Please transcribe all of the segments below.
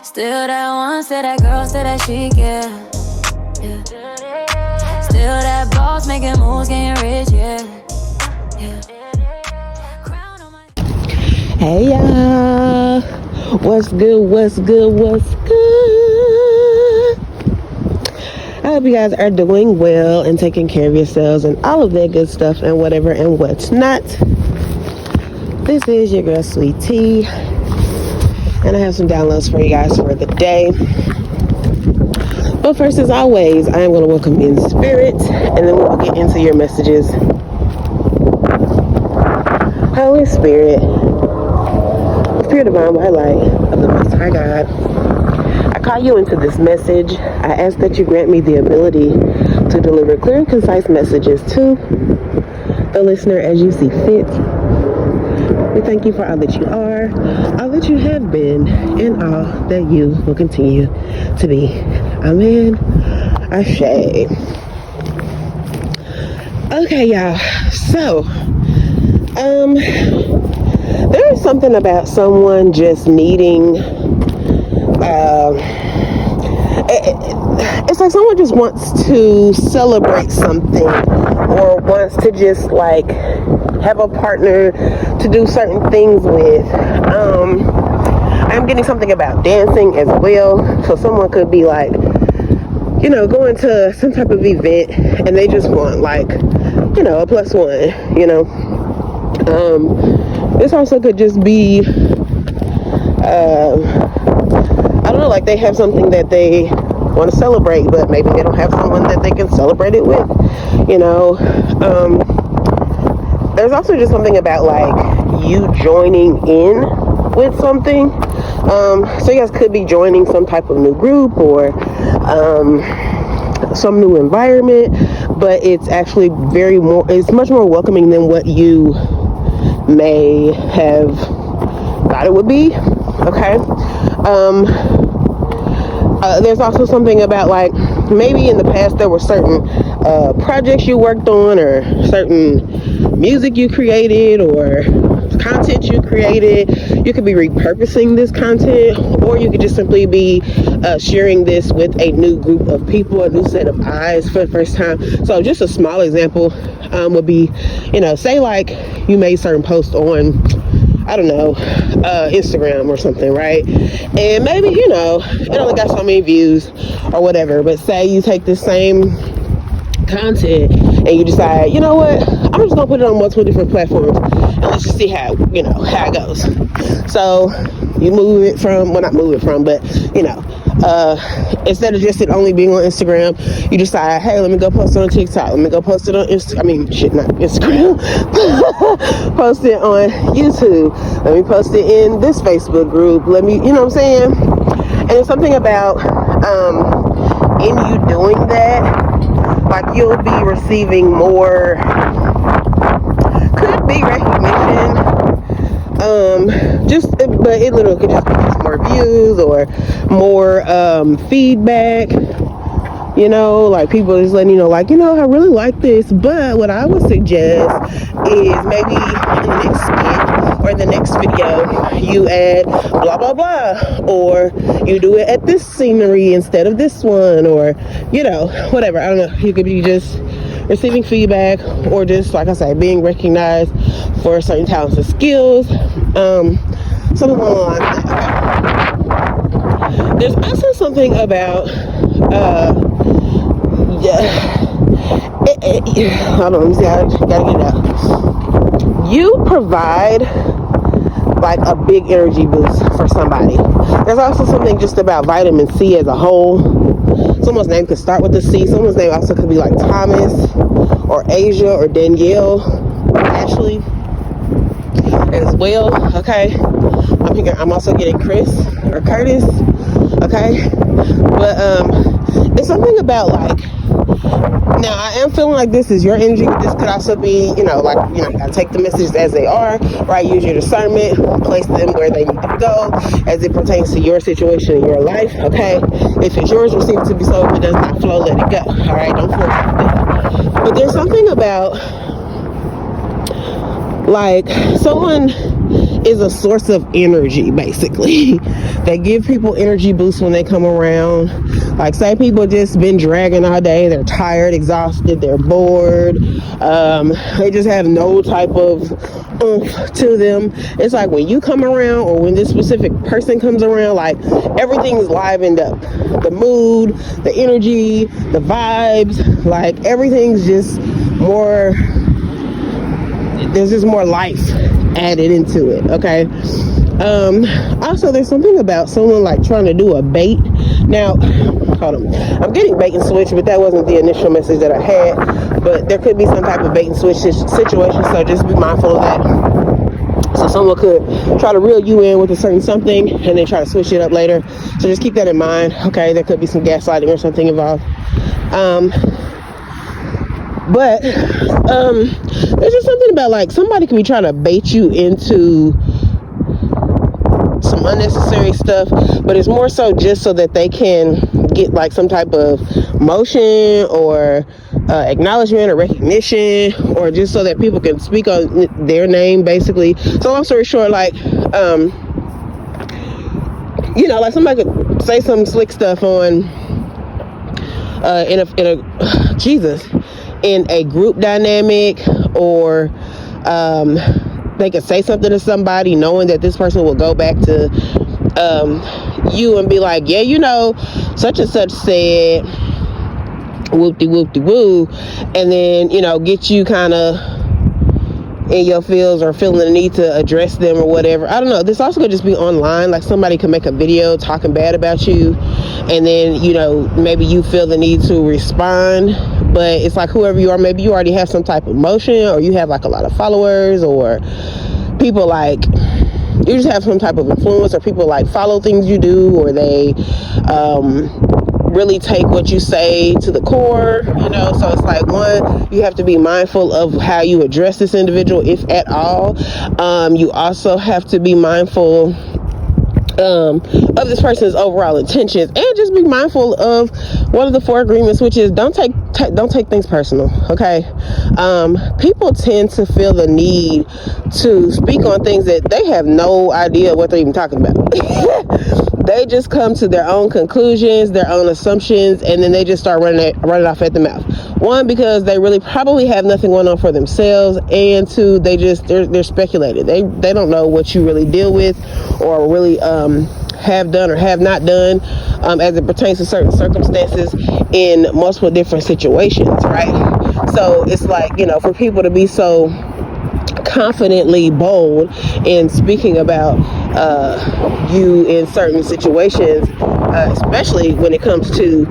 Still that one, still that girl, still that chic, yeah. Still that boss making moves, getting rich, yeah. Hey y'all, what's good, what's good, what's good? I hope you guys are doing well and taking care of yourselves and all of that good stuff and whatever and what's not. This is your girl Sweet T, and I have some downloads for you guys for the day. But first, as always, I am going to welcome in spirit, and then we'll get into your messages. Holy Spirit, Spirit divine white light of the Most High God, I call you into this message. I ask that you grant me the ability to deliver clear and concise messages to the listener as you see fit. We thank you for all that you are, all that you have been, and all that you will continue to be. Amen. Ashe. Okay, y'all. So, there is something about someone just needing, it's like someone just wants to celebrate something or wants to just like have a partner to do certain things with. I'm getting something about dancing as well. So someone could be like, you know, going to some type of event and they just want like, you know, a plus one, you know. This also could just be, I don't know, like they have something that they want to celebrate, but maybe they don't have someone that they can celebrate it with, you know. There's also just something about like you joining in with something. So you guys could be joining some type of new group or some new environment, but it's actually it's much more welcoming than what you may have thought it would be. Okay. There's also something about like maybe in the past there were certain projects you worked on or certain music you created or content you created. You could be repurposing this content, or you could just simply be sharing this with a new group of people, a new set of eyes for the first time. So just a small example would be, you know, say like you made certain posts on, I don't know, Instagram or something, right? And maybe, you know, it only got so many views or whatever, but say you take this same content and you decide, you know what, I'm just gonna put it on multiple different platforms and let's just see how, you know, how it goes. So you move it from, well, not move it from, but, you know, instead of just it only being on Instagram, you decide, hey, let me go post it on TikTok, let me go post it on Instagram, post it on YouTube, let me post it in this Facebook group, let me, you know what I'm saying? And it's something about in you doing that, like you'll be receiving more, could be recognition, but it literally could just be just more views or more feedback, you know, like people just letting you know, like, you know, I really like this, but what I would suggest is maybe in the next skit or the next video you add blah blah blah, or you do it at this scenery instead of this one, or, you know, whatever. I don't know, you could be just receiving feedback or just, like I say, being recognized for certain talents and skills, something along the lines of that. Okay. There's also something about hold on, let me see, I gotta get it out. You provide like a big energy boost for somebody. There's also something just about vitamin C as a whole. Someone's name could start with a C. Someone's name also could be like Thomas or Asia or Danielle or Ashley as well. Okay. I'm also getting Chris or Curtis. Okay. But it's something about like, now I am feeling like this is your energy, but this could also be, you know, like, you know, you gotta take the messages as they are, right? Use your discernment, place them where they need to go as it pertains to your situation in your life, okay? If it's yours, receive it to be so. If it does not flow, let it go, all right? Don't force it. But there's something about, like, someone is a source of energy, basically. They give people energy boosts when they come around. Like, say people just been dragging all day, they're tired, exhausted, they're bored, they just have no type of oomph to them. It's like when you come around, or when this specific person comes around, like everything's livened up. The mood, the energy, the vibes, like everything's just more, there's just more life added into it. Okay. Also, there's something about someone like trying to do a bait. Now, hold on, I'm getting bait and switch, but that wasn't the initial message that I had. But there could be some type of bait and switch situation, so just be mindful of that. So someone could try to reel you in with a certain something and then try to switch it up later. So just keep that in mind. Okay, there could be some gaslighting or something involved. But there's just something about, like, somebody could be trying to bait you into some unnecessary stuff, but it's more so just so that they can get like some type of motion or acknowledgement or recognition, or just so that people can speak on their name, basically. So long story short, like like somebody could say some slick stuff on in a group dynamic, or they could say something to somebody knowing that this person will go back to you and be like, yeah, such and such said whoop-de-whoop-de-woo, and then get you kind of in your feels or feeling the need to address them or whatever. I don't know. This also could just be online. Like, somebody could make a video talking bad about you, and then maybe you feel the need to respond. But it's like, whoever you are, maybe you already have some type of motion, or you have like a lot of followers, or people like you just have some type of influence, or people like follow things you do, or they really take what you say to the core, so it's like, one, you have to be mindful of how you address this individual, if at all. You also have to be mindful of this person's overall intentions, and just be mindful of one of the 4 agreements, which is don't take things personal. Okay. People tend to feel the need to speak on things that they have no idea what they're even talking about. They just come to their own conclusions, their own assumptions, and then they just start running off at the mouth. One, because they really probably have nothing going on for themselves, and two, they're speculating. They don't know what you really deal with, or really have done or have not done, as it pertains to certain circumstances in multiple different situations, right? So it's like, for people to be so confidently bold in speaking about you in certain situations, especially when it comes to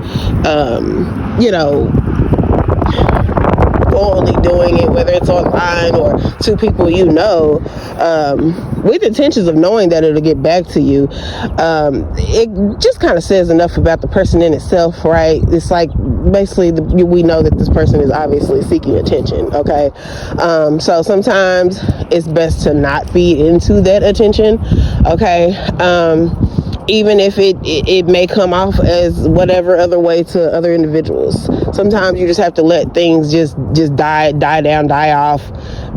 boldly doing it, whether it's online or to people with intentions of knowing that it'll get back to you. It just kind of says enough about the person in itself, right? It's like, basically, we know that this person is obviously seeking attention. Okay. So sometimes it's best to not feed into that attention. Okay. Even if it may come off as whatever other way to other individuals. Sometimes you just have to let things just die down, die off,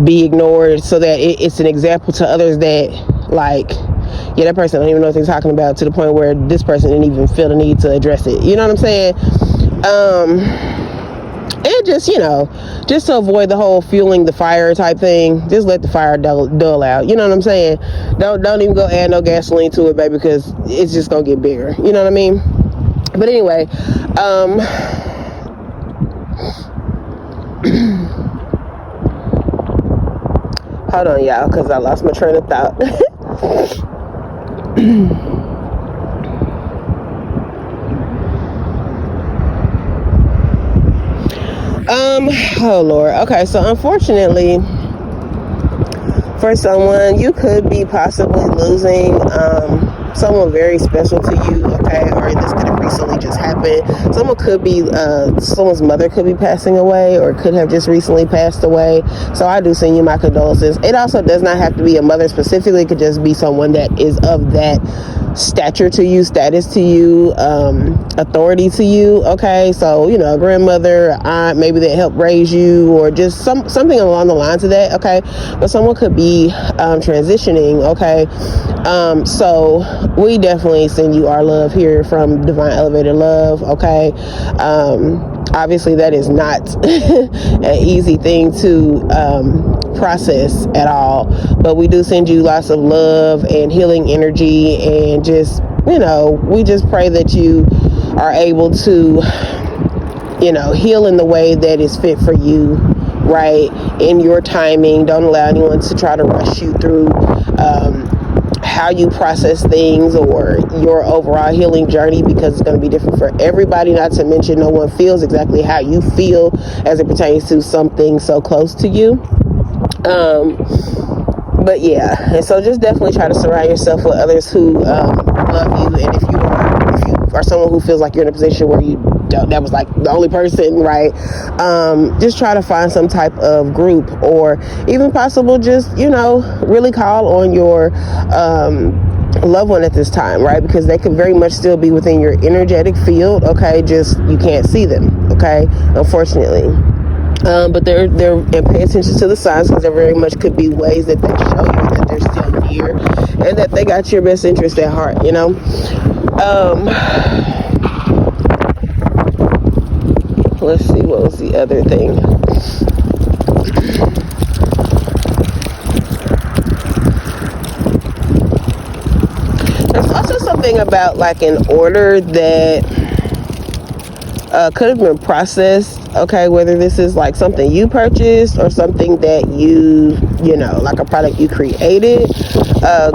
be ignored, so that it's an example to others that, like, that person don't even know what they're talking about, to the point where this person didn't even feel the need to address it. You know what I'm saying? And just to avoid the whole fueling the fire type thing, just let the fire dull out. You know what I'm saying? Don't even go add no gasoline to it, baby, because it's just gonna get bigger. You know what I mean? But anyway, hold on, y'all, because I lost my train of thought. Oh Lord. Okay, so unfortunately for someone, you could be possibly losing someone very special to you, okay? Or this could have recently just happened. Someone could be someone's mother could be passing away, or could have just recently passed away. So I do send you my condolences. It also does not have to be a mother specifically. It could just be someone that is of that stature to you, status to you, authority to you. Okay, so a grandmother, aunt, maybe that helped raise you, or just something along the lines of that. Okay, but someone could be transitioning. Okay, so we definitely send you our love here from Divine Elevated Love. Okay, obviously that is not an easy thing to process at all, but we do send you lots of love and healing energy, and just we just pray that you are able to heal in the way that is fit for you, right, in your timing. Don't allow anyone to try to rush you through how you process things or your overall healing journey, because it's going to be different for everybody. Not to mention, no one feels exactly how you feel as it pertains to something so close to you. But yeah, and so just definitely try to surround yourself with others who love you. And if you are someone who feels like you're in a position where that was like the only person, right, just try to find some type of group, or even possible just really call on your loved one at this time, right, because they could very much still be within your energetic field. Okay, just you can't see them, okay, unfortunately. But they're and pay attention to the signs, because there very much could be ways that they show you that they're still near and that they got your best interest at heart. Let's see, what was the other thing? There's also something about like an order that could have been processed. Okay, whether this is like something you purchased or something that you like a product you created,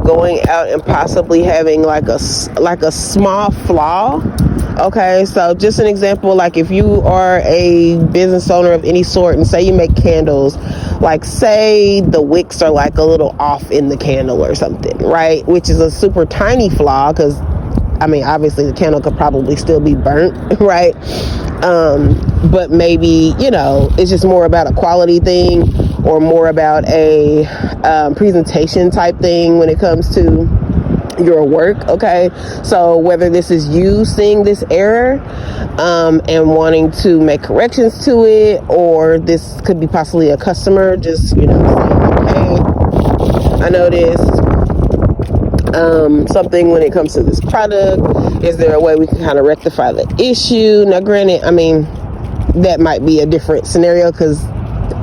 going out and possibly having like a small flaw. Okay, so just an example, like if you are a business owner of any sort, and say you make candles, like say the wicks are like a little off in the candle or something, right, which is a super tiny flaw, because obviously the candle could probably still be burnt, right? But maybe, it's just more about a quality thing, or more about a presentation type thing when it comes to your work. Okay, so whether this is you seeing this error and wanting to make corrections to it, or this could be possibly a customer just saying, hey, I noticed something when it comes to this product. Is there a way we can kind of rectify the issue? Now granted, that might be a different scenario, because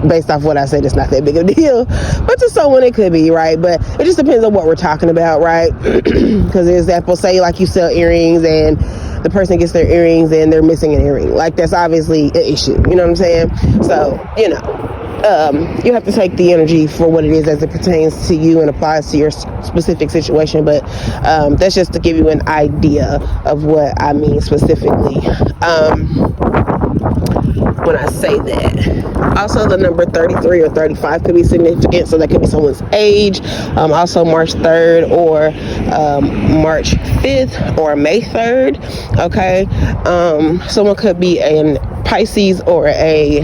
based off what I said, it's not that big of a deal, but to someone it could be, right? But it just depends on what we're talking about, right? Because example, say like you sell earrings and the person gets their earrings and they're missing an earring, like that's obviously an issue, you know what I'm saying? So you have to take the energy for what it is as it pertains to you and applies to your specific situation. But that's just to give you an idea of what I mean specifically when I say that. Also, the number 33 or 35 could be significant, so that could be someone's age. Also, March 3rd or March 5th or May 3rd. Okay, someone could be a Pisces or a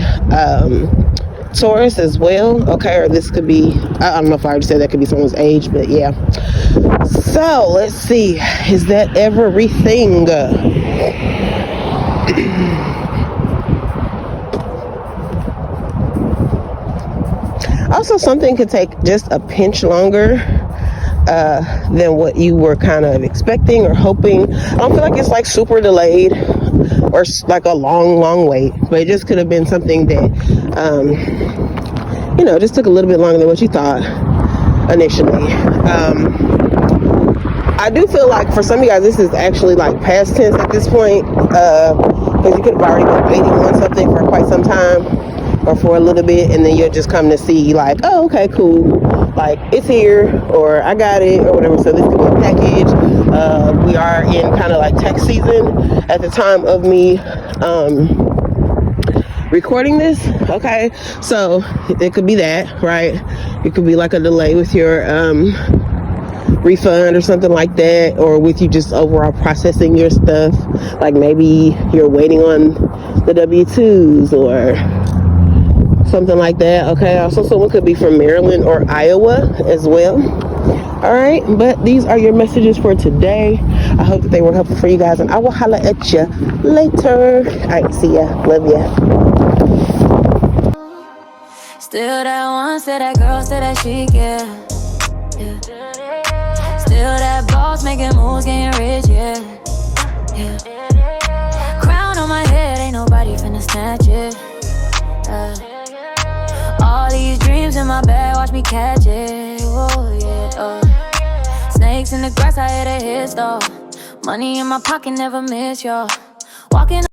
Taurus as well. Okay, or this could be, I don't know if I already said that could be someone's age, but yeah. So let's see, is that everything? Also, something could take just a pinch longer than what you were kind of expecting or hoping. I don't feel like it's like super delayed or like a long wait, but it just could have been something that just took a little bit longer than what you thought initially. I do feel like for some of you guys, this is actually like past tense at this point, because you could have already been waiting on something for quite some time, or for a little bit, and then you'll just come to see like, oh, okay, cool, like it's here, or I got it, or whatever. So this could be a package. We are in kind of like tax season at the time of me recording this. Okay, so it could be that, right? It could be like a delay with your refund or something like that, or with you just overall processing your stuff, like maybe you're waiting on the W-2s or something like that. Okay, also someone could be from Maryland or Iowa as well. All right, but these are your messages for today. I hope that they were helpful for you guys, and I will holla at you later. All right, see ya. Love ya. Still that one, still that girl, still that chic, yeah. Still that boss making moves, getting rich, yeah. Crown on my head, ain't nobody finna snatch it. All these dreams in my bag, watch me catch it. Oh yeah. Snakes in the grass, I hit a hit though. Money in my pocket, never miss, y'all. Walking